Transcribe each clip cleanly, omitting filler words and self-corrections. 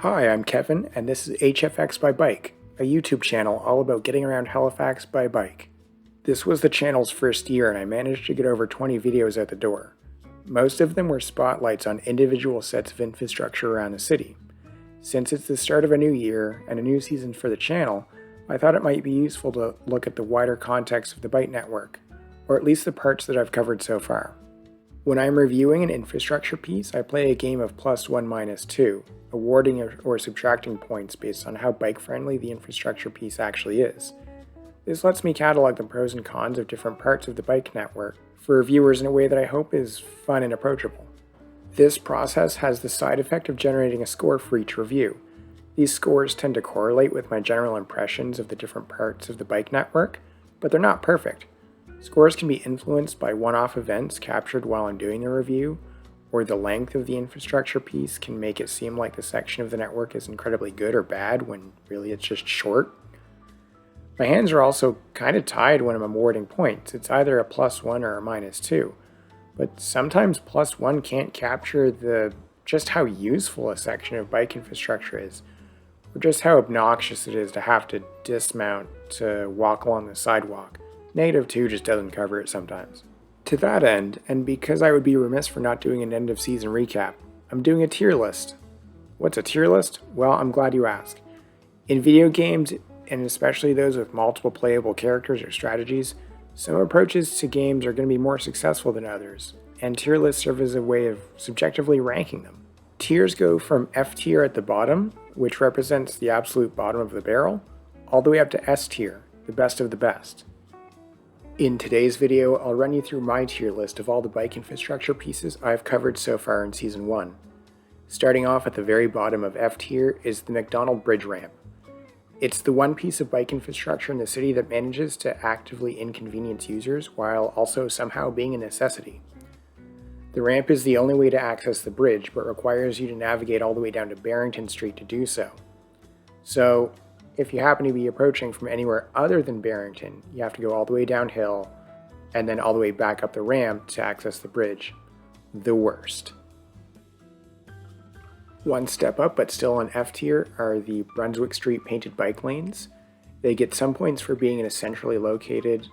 Hi, I'm Kevin, and this is HFX by Bike, a YouTube channel all about getting around Halifax by bike. This was the channel's first year, and I managed to get over 20 videos out the door. Most of them were spotlights on individual sets of infrastructure around the city. Since it's the start of a new year and a new season for the channel, I thought it might be useful to look at the wider context of the bike network, or at least the parts that I've covered so far. When I'm reviewing an infrastructure piece, I play a game of +1 -2, awarding or subtracting points based on how bike-friendly the infrastructure piece actually is. This lets me catalog the pros and cons of different parts of the bike network for reviewers in a way that I hope is fun and approachable. This process has the side effect of generating a score for each review. These scores tend to correlate with my general impressions of the different parts of the bike network, but they're not perfect. Scores can be influenced by one-off events captured while I'm doing the review, or the length of the infrastructure piece can make it seem like the section of the network is incredibly good or bad when really it's just short. My hands are also kind of tied when I'm awarding points. It's either a +1 or a -2, but sometimes +1 can't capture just how useful a section of bike infrastructure is, or just how obnoxious it is to have to dismount to walk along the sidewalk. -2 just doesn't cover it sometimes. To that end, and because I would be remiss for not doing an end of season recap, I'm doing a tier list. What's a tier list? Well, I'm glad you asked. In video games, and especially those with multiple playable characters or strategies, some approaches to games are going to be more successful than others, and tier lists serve as a way of subjectively ranking them. Tiers go from F tier at the bottom, which represents the absolute bottom of the barrel, all the way up to S tier, the best of the best. In today's video, I'll run you through my tier list of all the bike infrastructure pieces I've covered so far in Season 1. Starting off at the very bottom of F tier is the McDonald Bridge Ramp. It's the one piece of bike infrastructure in the city that manages to actively inconvenience users while also somehow being a necessity. The ramp is the only way to access the bridge, but requires you to navigate all the way down to Barrington Street to do so. So, if you happen to be approaching from anywhere other than Barrington, you have to go all the way downhill and then all the way back up the ramp to access the bridge. The worst. One step up, but still on F tier, are the Brunswick Street painted bike lanes. They get some points for being in a centrally located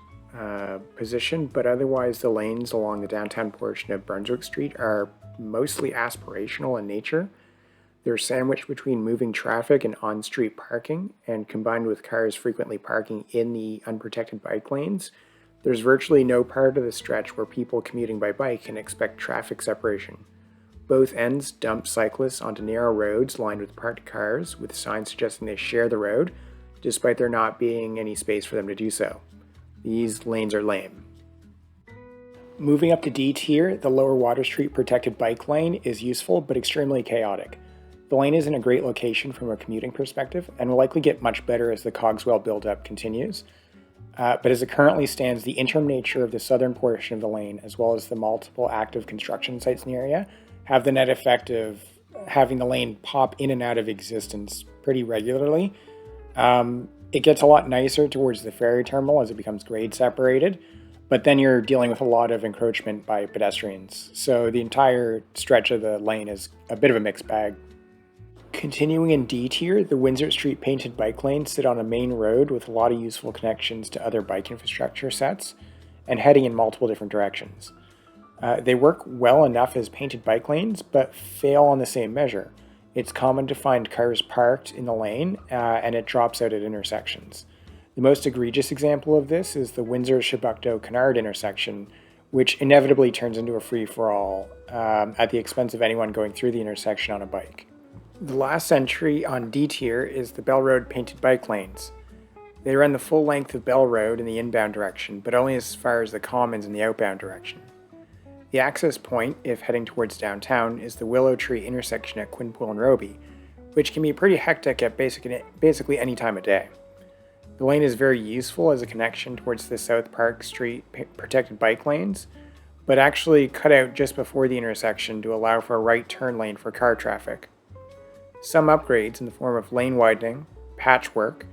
position, but otherwise the lanes along the downtown portion of Brunswick Street are mostly aspirational in nature. They're sandwiched between moving traffic and on-street parking, and combined with cars frequently parking in the unprotected bike lanes, there's virtually no part of the stretch where people commuting by bike can expect traffic separation. Both ends dump cyclists onto narrow roads lined with parked cars, with signs suggesting they share the road, despite there not being any space for them to do so. These lanes are lame. Moving up to D tier, the Lower Water Street protected bike lane is useful but extremely chaotic. The lane is in a great location from a commuting perspective, and will likely get much better as the Cogswell build-up continues. But as it currently stands, the interim nature of the southern portion of the lane, as well as the multiple active construction sites in the area, have the net effect of having the lane pop in and out of existence pretty regularly. It gets a lot nicer towards the ferry terminal as it becomes grade separated, but then you're dealing with a lot of encroachment by pedestrians. So the entire stretch of the lane is a bit of a mixed bag. Continuing in D tier, the Windsor Street painted bike lanes sit on a main road with a lot of useful connections to other bike infrastructure sets, and heading in multiple different directions. They work well enough as painted bike lanes, but fail on the same measure. It's common to find cars parked in the lane, and it drops out at intersections. The most egregious example of this is the Windsor-Chebucto-Kennard intersection, which inevitably turns into a free-for-all at the expense of anyone going through the intersection on a bike. The last entry on D tier is the Bell Road painted bike lanes. They run the full length of Bell Road in the inbound direction, but only as far as the Commons in the outbound direction. The access point, if heading towards downtown, is the Willow Tree intersection at Quinpool and Roby, which can be pretty hectic at basically any time of day. The lane is very useful as a connection towards the South Park Street protected bike lanes, but actually cut out just before the intersection to allow for a right turn lane for car traffic. Some upgrades in the form of lane widening, patchwork,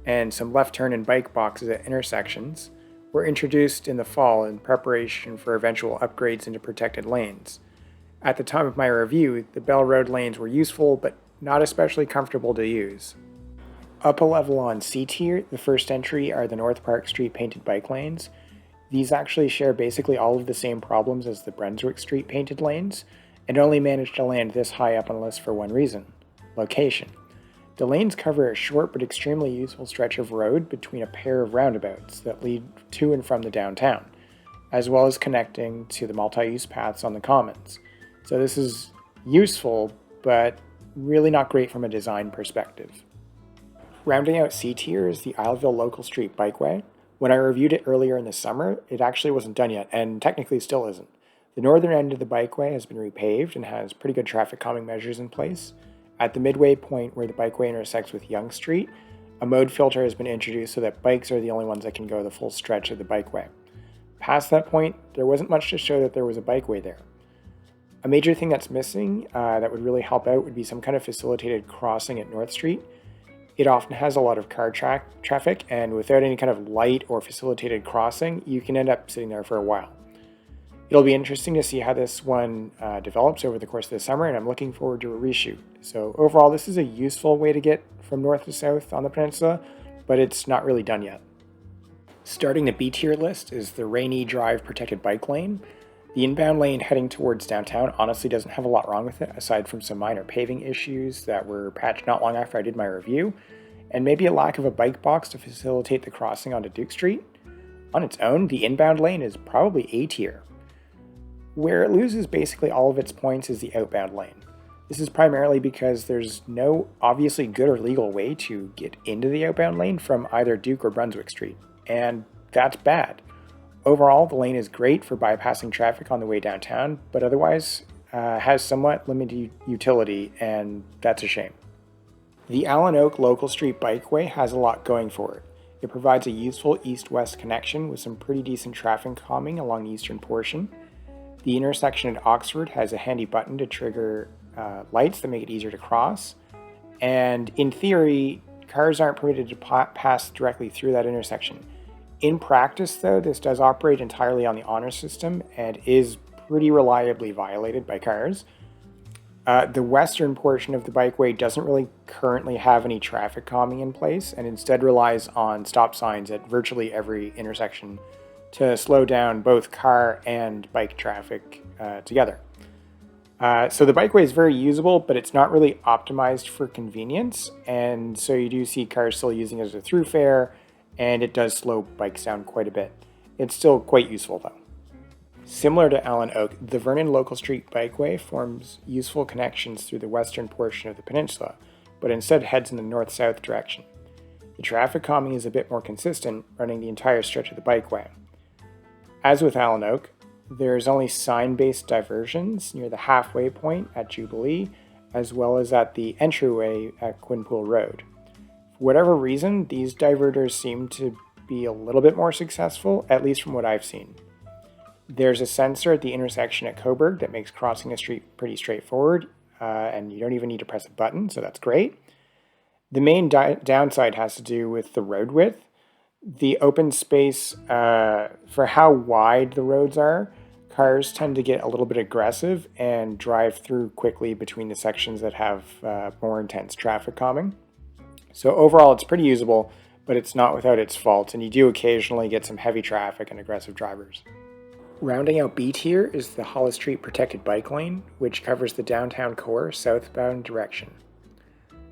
and some left turn and bike boxes at intersections were introduced in the fall in preparation for eventual upgrades into protected lanes. At the time of my review, the Bell Road lanes were useful but not especially comfortable to use. Up a level on C tier, the first entry are the North Park Street painted bike lanes. These actually share basically all of the same problems as the Brunswick Street painted lanes, and only managed to land this high up on the list for one reason: location. The lanes cover a short but extremely useful stretch of road between a pair of roundabouts that lead to and from the downtown, as well as connecting to the multi-use paths on the commons. So this is useful, but really not great from a design perspective. Rounding out C tier is the Isleville Local Street Bikeway. When I reviewed it earlier in the summer, it actually wasn't done yet, and technically still isn't. The northern end of the bikeway has been repaved and has pretty good traffic calming measures in place. At the midway point where the bikeway intersects with Yonge Street, a mode filter has been introduced so that bikes are the only ones that can go the full stretch of the bikeway. Past that point, there wasn't much to show that there was a bikeway there. A major thing that's missing that would really help out would be some kind of facilitated crossing at North Street. It often has a lot of car traffic, and without any kind of light or facilitated crossing, you can end up sitting there for a while. It'll be interesting to see how this one develops over the course of the summer, and I'm looking forward to a reshoot. So overall, this is a useful way to get from north to south on the peninsula, but it's not really done yet. Starting the B tier list is the Rainy Drive protected bike lane. The inbound lane heading towards downtown honestly doesn't have a lot wrong with it, aside from some minor paving issues that were patched not long after I did my review, and maybe a lack of a bike box to facilitate the crossing onto Duke Street. On its own, the inbound lane is probably A tier. Where it loses basically all of its points is the outbound lane. This is primarily because there's no obviously good or legal way to get into the outbound lane from either Duke or Brunswick Street, and that's bad. Overall, the lane is great for bypassing traffic on the way downtown, but otherwise has somewhat limited utility, and that's a shame. The Allen Oak Local Street Bikeway has a lot going for it. It provides a useful east-west connection with some pretty decent traffic calming along the eastern portion. The intersection at Oxford has a handy button to trigger lights that make it easier to cross, and in theory, cars aren't permitted to pass directly through that intersection. In practice, though, this does operate entirely on the honor system and is pretty reliably violated by cars. The western portion of the bikeway doesn't really currently have any traffic calming in place and instead relies on stop signs at virtually every intersection to slow down both car and bike traffic together. So the bikeway is very usable, but it's not really optimized for convenience, and so you do see cars still using it as a throughfare, and it does slow bikes down quite a bit. It's still quite useful though. Similar to Allen Oak, the Vernon Local Street Bikeway forms useful connections through the western portion of the peninsula, but instead heads in the north-south direction. The traffic calming is a bit more consistent, running the entire stretch of the bikeway. As with Allen Oak, there's only sign-based diversions near the halfway point at Jubilee, as well as at the entryway at Quinpool Road. For whatever reason, these diverters seem to be a little bit more successful, at least from what I've seen. There's a sensor at the intersection at Coburg that makes crossing a street pretty straightforward, and you don't even need to press a button, so that's great. The main downside has to do with the road width. The open space, for how wide the roads are, cars tend to get a little bit aggressive and drive through quickly between the sections that have more intense traffic calming. So overall, it's pretty usable, but it's not without its faults, and you do occasionally get some heavy traffic and aggressive drivers. Rounding out B tier is the Hollis Street Protected Bike Lane, which covers the downtown core southbound direction.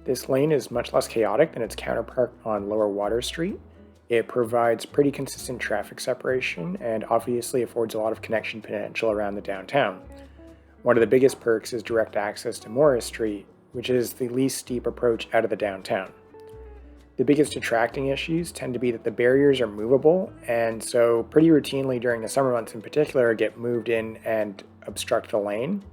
This lane is much less chaotic than its counterpart on Lower Water Street. It provides pretty consistent traffic separation and obviously affords a lot of connection potential around the downtown. One of the biggest perks is direct access to Morris Street, which is the least steep approach out of the downtown. The biggest detracting issues tend to be that the barriers are movable, and so pretty routinely during the summer months in particular get moved in and obstruct the lane.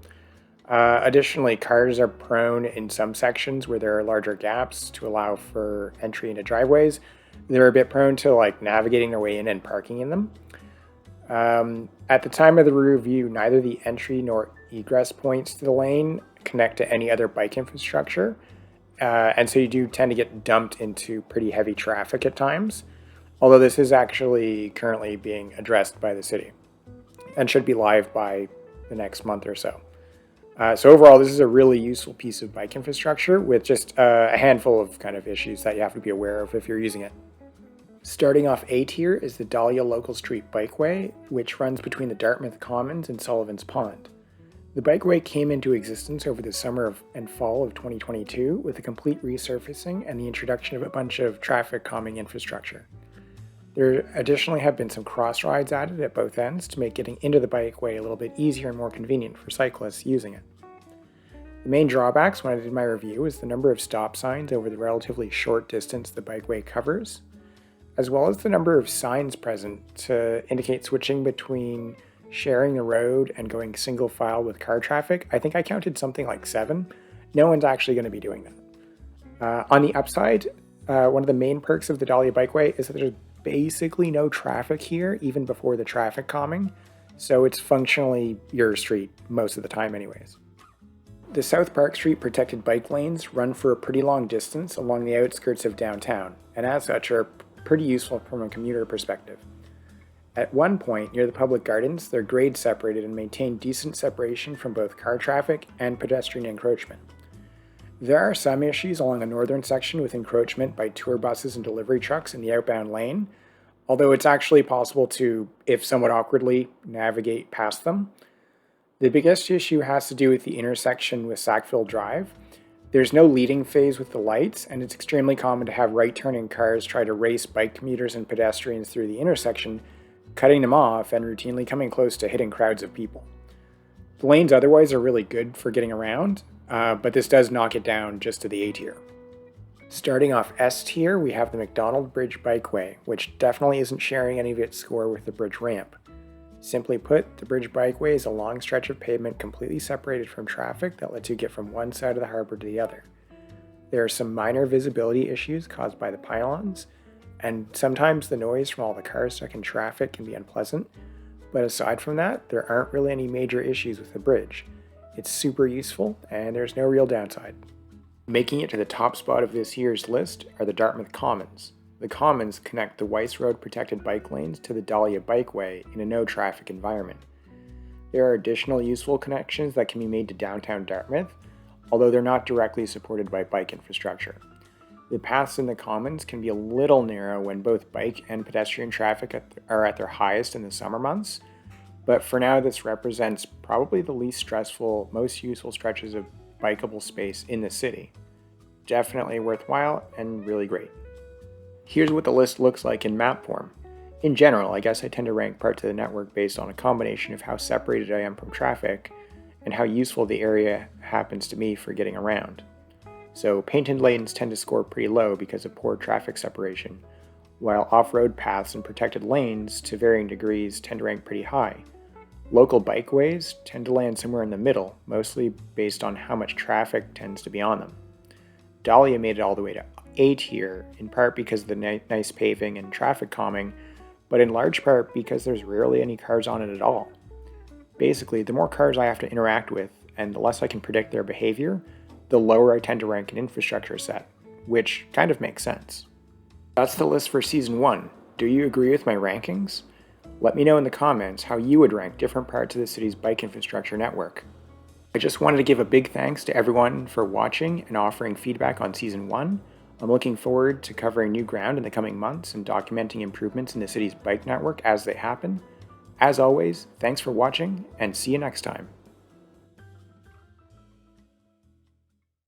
Additionally, cars are prone in some sections where there are larger gaps to allow for entry into driveways. They're a bit prone to navigating their way in and parking in them. At the time of the review, neither the entry nor egress points to the lane connect to any other bike infrastructure. And so you do tend to get dumped into pretty heavy traffic at times, although this is actually currently being addressed by the city and should be live by the next month or so. So overall, this is a really useful piece of bike infrastructure with just a handful of kind of issues that you have to be aware of if you're using it. Starting off A tier is the Dahlia Local Street Bikeway, which runs between the Dartmouth Commons and Sullivan's Pond. The bikeway came into existence over the summer and fall of 2022 with a complete resurfacing and the introduction of a bunch of traffic calming infrastructure. There additionally have been some cross rides added at both ends to make getting into the bikeway a little bit easier and more convenient for cyclists using it. The main drawbacks when I did my review is the number of stop signs over the relatively short distance the bikeway covers, as well as the number of signs present to indicate switching between sharing the road and going single file with car traffic. I think I counted something like 7. No one's actually going to be doing that. On the upside, one of the main perks of the Dahlia Bikeway is that there's basically no traffic here, even before the traffic calming, so it's functionally your street most of the time anyways. The South Park Street protected bike lanes run for a pretty long distance along the outskirts of downtown, and as such are pretty useful from a commuter perspective. At one point, near the public gardens, they're grade separated and maintain decent separation from both car traffic and pedestrian encroachment. There are some issues along the northern section with encroachment by tour buses and delivery trucks in the outbound lane, although it's actually possible to, if somewhat awkwardly, navigate past them. The biggest issue has to do with the intersection with Sackville Drive. There's no leading phase with the lights, and it's extremely common to have right-turning cars try to race bike commuters and pedestrians through the intersection, cutting them off and routinely coming close to hitting crowds of people. The lanes otherwise are really good for getting around, but this does knock it down just to the A tier. Starting off S tier, we have the McDonald Bridge Bikeway, which definitely isn't sharing any of its score with the bridge ramp. Simply put, the Bridge Bikeway is a long stretch of pavement completely separated from traffic that lets you get from one side of the harbor to the other. There are some minor visibility issues caused by the pylons, and sometimes the noise from all the cars stuck in traffic can be unpleasant, but aside from that, there aren't really any major issues with the bridge. It's super useful, and there's no real downside. Making it to the top spot of this year's list are the Dartmouth Commons. The Commons connect the Weiss Road protected bike lanes to the Dahlia Bikeway in a no-traffic environment. There are additional useful connections that can be made to downtown Dartmouth, although they're not directly supported by bike infrastructure. The paths in the Commons can be a little narrow when both bike and pedestrian traffic are at their highest in the summer months, but for now this represents probably the least stressful, most useful stretches of bikeable space in the city. Definitely worthwhile and really great. Here's what the list looks like in map form. In general, I guess I tend to rank parts of the network based on a combination of how separated I am from traffic and how useful the area happens to me for getting around. So painted lanes tend to score pretty low because of poor traffic separation, while off-road paths and protected lanes to varying degrees tend to rank pretty high. Local bikeways tend to land somewhere in the middle, mostly based on how much traffic tends to be on them. Dahlia made it all the way to A tier, in part because of the nice paving and traffic calming, but in large part because there's rarely any cars on it at all. Basically, the more cars I have to interact with, and the less I can predict their behavior, the lower I tend to rank an infrastructure set, which kind of makes sense. That's the list for Season 1. Do you agree with my rankings? Let me know in the comments how you would rank different parts of the city's bike infrastructure network. I just wanted to give a big thanks to everyone for watching and offering feedback on Season 1. I'm looking forward to covering new ground in the coming months and documenting improvements in the city's bike network as they happen. As always, thanks for watching, and see you next time.